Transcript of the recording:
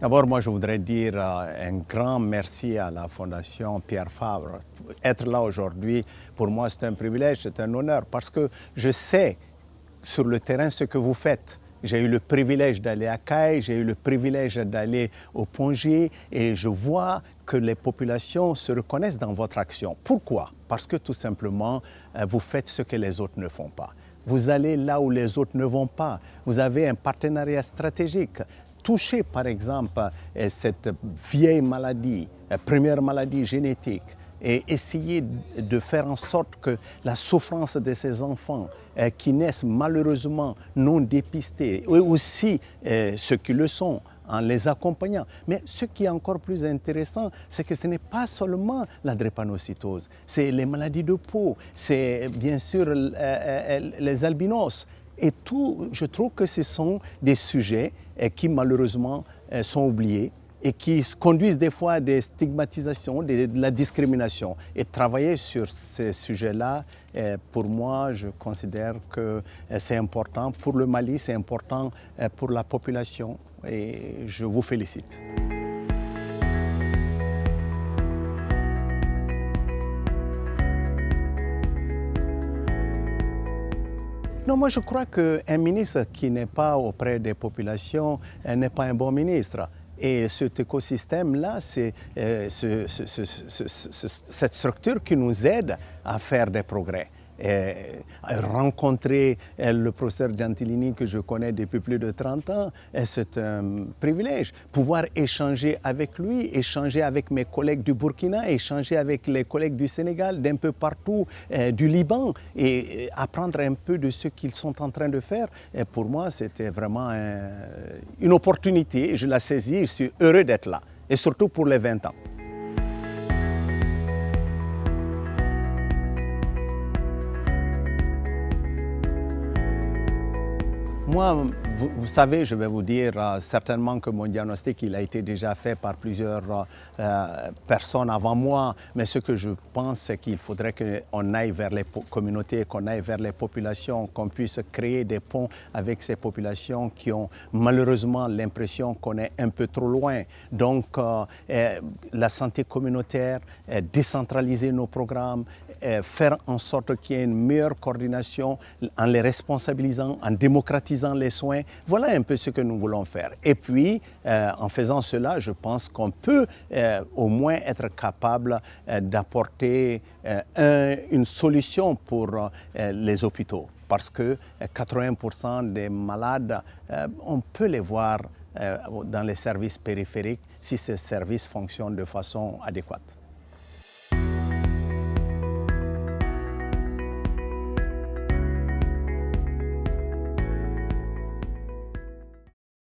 D'abord, moi, je voudrais dire un grand merci à la Fondation Pierre Fabre. Être là aujourd'hui, pour moi, c'est un privilège, c'est un honneur, parce que je sais sur le terrain ce que vous faites. J'ai eu le privilège d'aller à Caille, j'ai eu le privilège d'aller au Pongy et je vois que les populations se reconnaissent dans votre action. Pourquoi? Parce que tout simplement, vous faites ce que les autres ne font pas. Vous allez là où les autres ne vont pas. Vous avez un partenariat stratégique. Toucher par exemple cette vieille maladie, première maladie génétique, et essayer de faire en sorte que la souffrance de ces enfants qui naissent malheureusement non dépistés, et aussi ceux qui le sont, en les accompagnant. Mais ce qui est encore plus intéressant, c'est que ce n'est pas seulement la drépanocytose, c'est les maladies de peau, c'est bien sûr les albinos. Et tout, je trouve que ce sont des sujets qui malheureusement sont oubliés et qui conduisent des fois à des stigmatisations, de la discrimination. Et travailler sur ces sujets-là, pour moi, je considère que c'est important pour le Mali, c'est important pour la population et je vous félicite. Non, moi je crois qu'un ministre qui n'est pas auprès des populations n'est pas un bon ministre. Et cet écosystème-là, c'est cette structure qui nous aide à faire des progrès. Rencontrer le professeur Gentilini que je connais depuis plus de 30 ans, c'est un privilège. Pouvoir échanger avec lui, échanger avec mes collègues du Burkina, échanger avec les collègues du Sénégal, d'un peu partout, du Liban, et apprendre un peu de ce qu'ils sont en train de faire. Et pour moi, c'était vraiment une opportunité. Je la saisis, je suis heureux d'être là. Et surtout pour les 20 ans. Moi, vous savez, je vais vous dire certainement que mon diagnostic il a été déjà fait par plusieurs personnes avant moi, mais ce que je pense, c'est qu'il faudrait qu'on aille vers les communautés, qu'on aille vers les populations, qu'on puisse créer des ponts avec ces populations qui ont malheureusement l'impression qu'on est un peu trop loin. Donc, la santé communautaire, décentraliser nos programmes, faire en sorte qu'il y ait une meilleure coordination en les responsabilisant, en démocratisant les soins. Voilà un peu ce que nous voulons faire. Et puis, en faisant cela, je pense qu'on peut au moins être capable d'apporter une solution pour les hôpitaux. Parce que 80% des malades, on peut les voir dans les services périphériques si ces services fonctionnent de façon adéquate.